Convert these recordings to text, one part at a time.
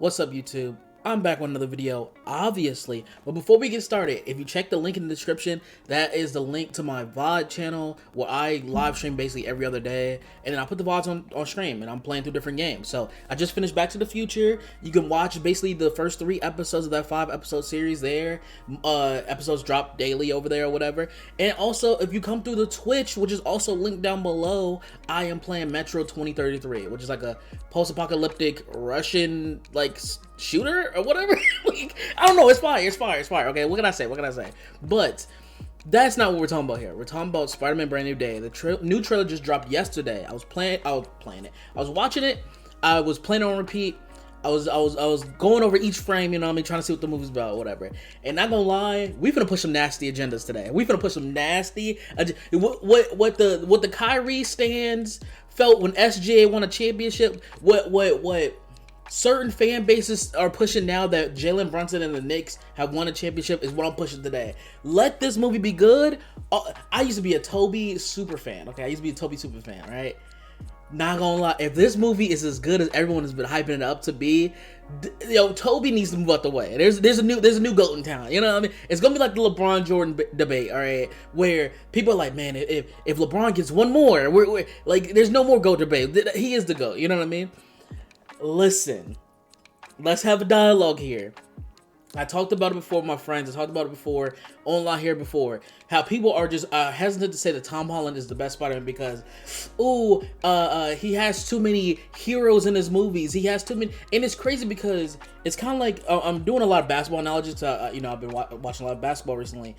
What's up, YouTube? I'm back with another video, obviously. But before we get started, if you check the link in the description, that is the link to my Vod channel where I live stream basically every other day. And then I put the VODs on stream and I'm playing through different games. So I just finished Back to the Future. You can watch basically the first 3 episodes of that 5-episode series there. Episodes drop daily over there or whatever. And also, if you come through the Twitch, which is also linked down below, I am playing Metro 2033, which is like a post-apocalyptic Russian like shooter or whatever. Like, I don't know, it's fire. Okay, what can I say? But that's not what we're talking about here. We're talking about Spider-Man Brand New Day. The new trailer just dropped yesterday. I was watching it. I was playing it on repeat. I was going over each frame, you know what I mean, trying to see what the movie's about, whatever. And not gonna lie, we finna push some nasty agendas today. We finna push some nasty what the Kyrie stands felt when SGA won a championship. What certain fan bases are pushing now that Jalen Brunson and the Knicks have won a championship is what I'm pushing today. Let this movie be good. I used to be a Toby super fan, okay? Right? Not gonna lie, if this movie is as good as everyone has been hyping it up to be, Toby needs to move out the way. There's a new GOAT in town. You know what I mean? It's gonna be like the LeBron Jordan debate, all right? Where people are like, man, if LeBron gets one more, we're like, there's no more GOAT debate. He is the GOAT. You know what I mean? Listen, let's have a dialogue here. I talked about it before with my friends. I talked about it before online here before. How people are just hesitant to say that Tom Holland is the best Spider-Man because, he has too many heroes in his movies. He has too many, and it's crazy because it's kind of like I'm doing a lot of basketball analogies. I've been watching a lot of basketball recently.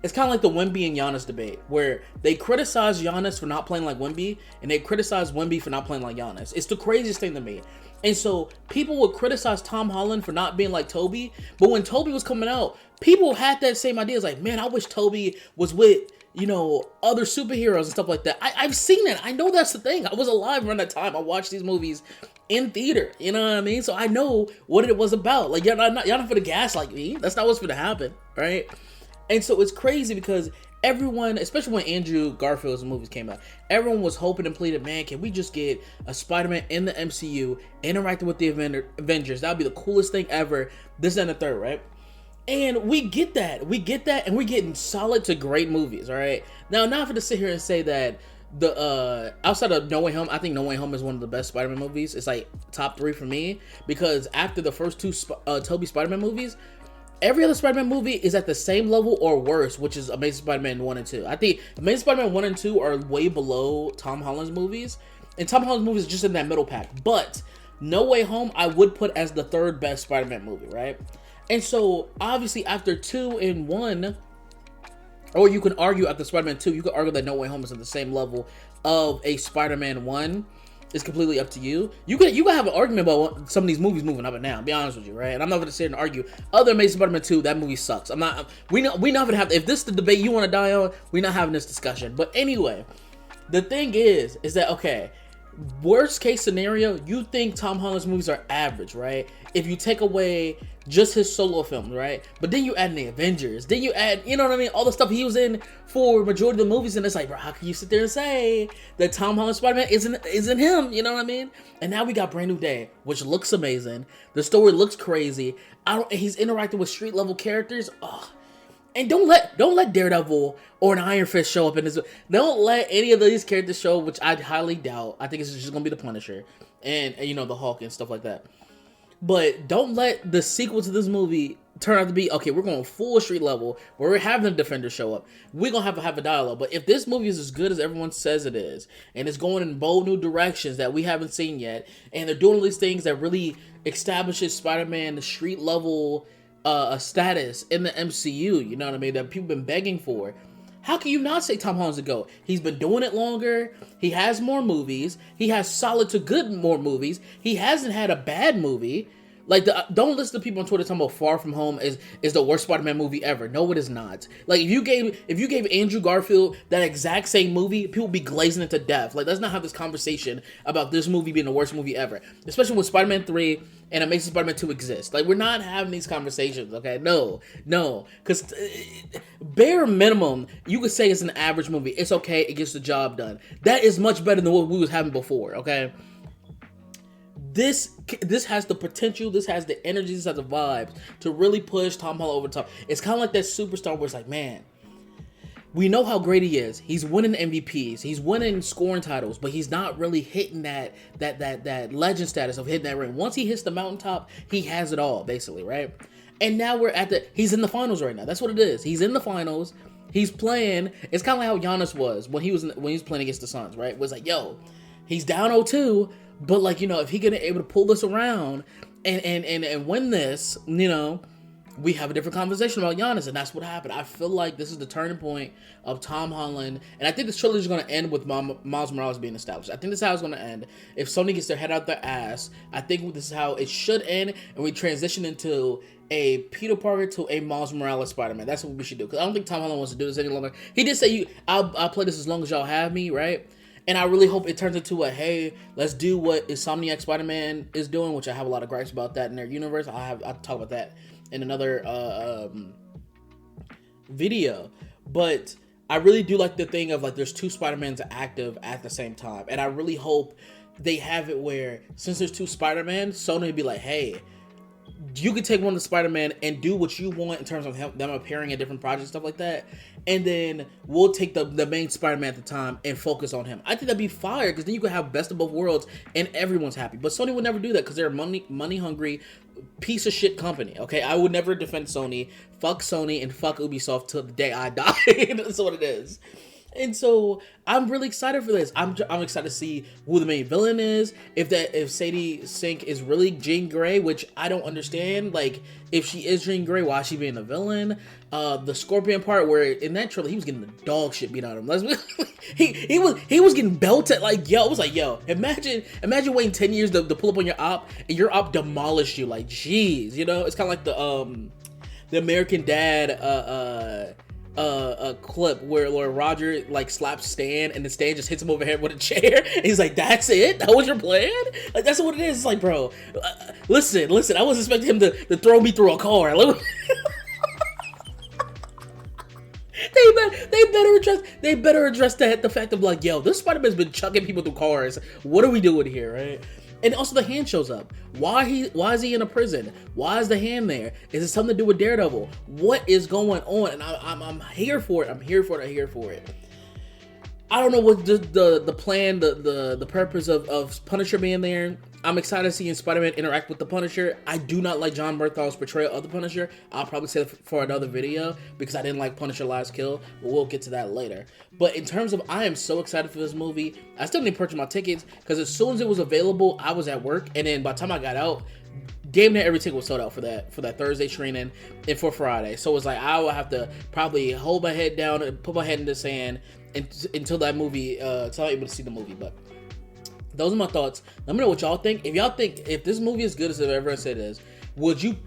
It's kind of like the Wemby and Giannis debate, where they criticize Giannis for not playing like Wemby, and they criticize Wemby for not playing like Giannis. It's the craziest thing to me. And so people would criticize Tom Holland for not being like Toby, but when Toby was coming out, people had that same idea. It's like, man, I wish Toby was with, other superheroes and stuff like that. I've seen it. I know that's the thing. I was alive around that time. I watched these movies in theater. You know what I mean? So I know what it was about. Like, y'all not for the gas like me. That's not what's going to happen, right? And so it's crazy because everyone, especially when Andrew Garfield's movies came out, everyone was hoping and pleading, man, can we just get a Spider-Man in the MCU interacting with the Avengers? That would be the coolest thing ever. This and the third, right? And we get that, and we're getting solid to great movies, all right? Now, not for to sit here and say that the outside of No Way Home, I think No Way Home is one of the best Spider-Man movies. It's like top 3 for me because after the first 2 Tobey Spider-Man movies, every other Spider-Man movie is at the same level or worse, which is Amazing Spider-Man 1 and 2. I think Amazing Spider-Man 1 and 2 are way below Tom Holland's movies, and Tom Holland's movies is just in that middle pack. But No Way Home, I would put as the 3rd best Spider-Man movie, right? And so, obviously, after 2 and 1, or you can argue after Spider-Man 2, you could argue that No Way Home is at the same level of a Spider-Man 1. It's completely up to you. You can have an argument about some of these movies moving up and down. Be honest with you, right? And I'm not going to sit here and argue. Other Amazing Spider-Man 2, that movie sucks. We not going to have. If this is the debate you want to die on, we're not having this discussion. But anyway, the thing is that okay, worst case scenario, you think Tom Holland's movies are average, right? If you take away just his solo films, right? But then you add in the Avengers, then you add, you know what I mean, all the stuff he was in for majority of the movies, and it's like, bro, how can you sit there and say that Tom Holland Spider-Man isn't him? You know what I mean? And now we got Brand New Day, which looks amazing. The story looks crazy. He's interacting with street level characters. Oh. And don't let Daredevil or an Iron Fist show up in this. Don't let any of these characters show, which I highly doubt. I think it's just gonna be the Punisher and the Hulk and stuff like that. But don't let the sequel to this movie turn out to be, okay, we're going full street level where we're having the Defender show up. We're gonna have a dialogue. But if this movie is as good as everyone says it is, and it's going in bold new directions that we haven't seen yet, and they're doing all these things that really establishes Spider-Man the street level a status in the MCU, you know what I mean, that people been begging for. How can you not say Tom Holland's a GOAT? He's been doing it longer. He has more movies. He has solid to good more movies. He hasn't had a bad movie. Like, don't listen to people on Twitter talking about Far From Home is the worst Spider-Man movie ever. No, it is not. Like, if you gave Andrew Garfield that exact same movie, people would be glazing it to death. Like, let's not have this conversation about this movie being the worst movie ever. Especially when Spider-Man 3 and Amazing Spider-Man 2 exist. Like, we're not having these conversations, okay? No. Because bare minimum, you could say it's an average movie. It's okay. It gets the job done. That is much better than what we was having before, okay? this has the potential, this has the energy, this has the vibes to really push Tom Holland over the top. It's kind of like that superstar where it's like, man, we know how great he is. He's winning MVPs. He's winning scoring titles, but he's not really hitting that legend status of hitting that ring. Once he hits the mountaintop, he has it all, basically, right? And now he's in the finals right now. That's what it is. He's in the finals. He's playing. It's kind of like how Giannis was when he was playing against the Suns, right? It was like, yo, he's down 0-2, but like, you know, if he gonna able to pull this around and win this, you know, we have a different conversation about Giannis, and that's what happened. I feel like this is the turning point of Tom Holland, and I think this trilogy is going to end with Miles Morales being established. I think this is how it's going to end. If Sony gets their head out their ass, I think this is how it should end, and we transition into a Peter Parker to a Miles Morales Spider-Man. That's what we should do, because I don't think Tom Holland wants to do this any longer. He did say, I'll play this as long as y'all have me, right? And I really hope it turns into a, hey, let's do what Insomniac Spider-Man is doing, which I have a lot of gripes about that in their universe. I'll talk about that in another video. But I really do like the thing of like there's two Spider-Mans active at the same time. And I really hope they have it where since there's two Spider-Man, Sony would be like, hey, you could take one of the Spider-Man and do what you want in terms of them appearing in different projects, stuff like that. And then we'll take the main Spider-Man at the time and focus on him. I think that'd be fire, because then you could have best of both worlds and everyone's happy. But Sony would never do that because they're a money hungry piece of shit company. Okay, I would never defend Sony. Fuck Sony and fuck Ubisoft till the day I die. That's what it is. And so I'm really excited for this. I'm excited to see who the main villain is. If Sadie Sink is really Jean Grey, which I don't understand. Like, if she is Jean Grey, why is she being a villain? The Scorpion part where in that trailer he was getting the dog shit beat out of him. he was getting belted. Like, yo, it was like, yo, imagine waiting 10 years to pull up on your op and your op demolished you. Like, jeez, you know, it's kind of like the American Dad a clip where Roger like slaps Stan and then Stan just hits him over the head with a chair and he's like, that's it? That was your plan? Like, that's what it is. It's like, bro, listen, I wasn't expecting him to throw me through a car. They better address the fact of like, yo, this Spider-Man's been chucking people through cars. What are we doing here, right? And also the hand shows up. Why is he in a prison? Why is the hand there? Is it something to do with Daredevil? What is going on? And I'm here for it. I'm here for it. I don't know what the plan, the purpose of Punisher being there. I'm excited seeing Spider-Man interact with the Punisher. I do not like John Bernthal's portrayal of the Punisher. I'll probably say that for another video because I didn't like Punisher Last Kill, but we'll get to that later. But in terms of, I am so excited for this movie. I still need to purchase my tickets because as soon as it was available, I was at work, and then by the time I got out, damn near every ticket was sold out for that Thursday screening and for Friday. So it's like I will have to probably hold my head down and put my head in the sand until that movie, until I'm able to see the movie. But those are my thoughts. Let me know what y'all think. If this movie is good as everyone said it is, would you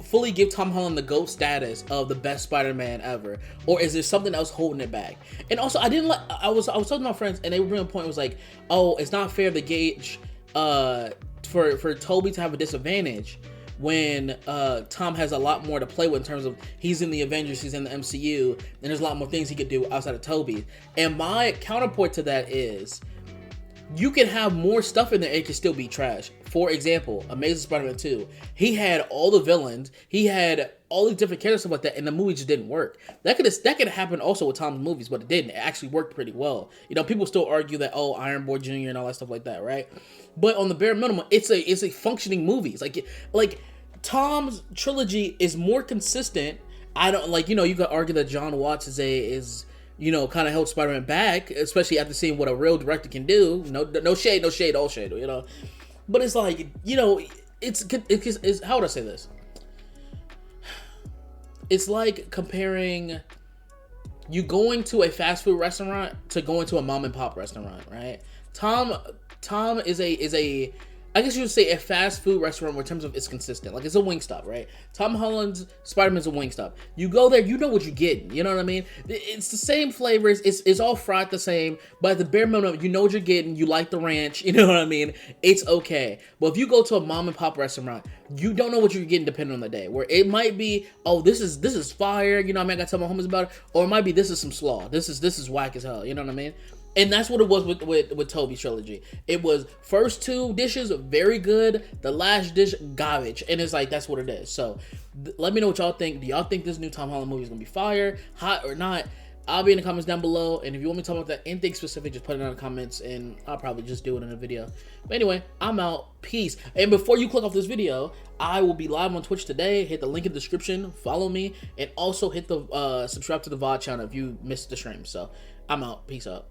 fully give Tom Holland the GOAT status of the best Spider-Man ever, or is there something else holding it back? And also, I was talking to my friends, and they were bringing a point. It was like, oh, it's not fair to gauge for Toby to have a disadvantage when Tom has a lot more to play with in terms of he's in the Avengers, he's in the MCU, and there's a lot more things he could do outside of Toby. And my counterpoint to that is, you can have more stuff in there and it can still be trash. For example, Amazing Spider-Man 2. He had all the villains. He had all these different characters, stuff like that, and the movie just didn't work. That could happen also with Tom's movies, but it didn't. It actually worked pretty well. You know, people still argue that, oh, Iron Boy Jr. and all that stuff like that, right? But on the bare minimum, it's a functioning movie. It's like Tom's trilogy is more consistent. I don't like, you know, you could argue that John Watts is you know, kind of held Spider-Man back, especially after seeing what a real director can do. No shade, all shade, you know. But it's like, you know, it's how would I say this? It's like comparing you going to a fast food restaurant to going to a mom and pop restaurant, right? Tom is a I guess you would say a fast food restaurant in terms of it's consistent. Like, it's a Wingstop, right? Tom Holland's Spider-Man's a Wingstop. You go there, you know what you're getting. You know what I mean? It's the same flavors. It's all fried the same. But at the bare minimum, you know what you're getting. You like the ranch. You know what I mean? It's okay. But if you go to a mom and pop restaurant, you don't know what you're getting depending on the day. Where it might be, oh, this is fire. You know what I mean? I got to tell my homies about it. Or it might be, this is some slaw. This is whack as hell. You know what I mean? And that's what it was with Toby's trilogy. It was first 2 dishes very good, the last dish garbage, and it's like that's what it is. So let me know what y'all think. Do y'all think this new Tom Holland movie is gonna be fire, hot or not? I'll be in the comments down below, and if you want me to talk about that anything specific, just put it in the comments, and I'll probably just do it in a video. But anyway, I'm out. Peace. And before you click off this video, I will be live on Twitch today. Hit the link in the description, follow me, and also hit the subscribe to the Vod channel if you missed the stream. So I'm out. Peace out.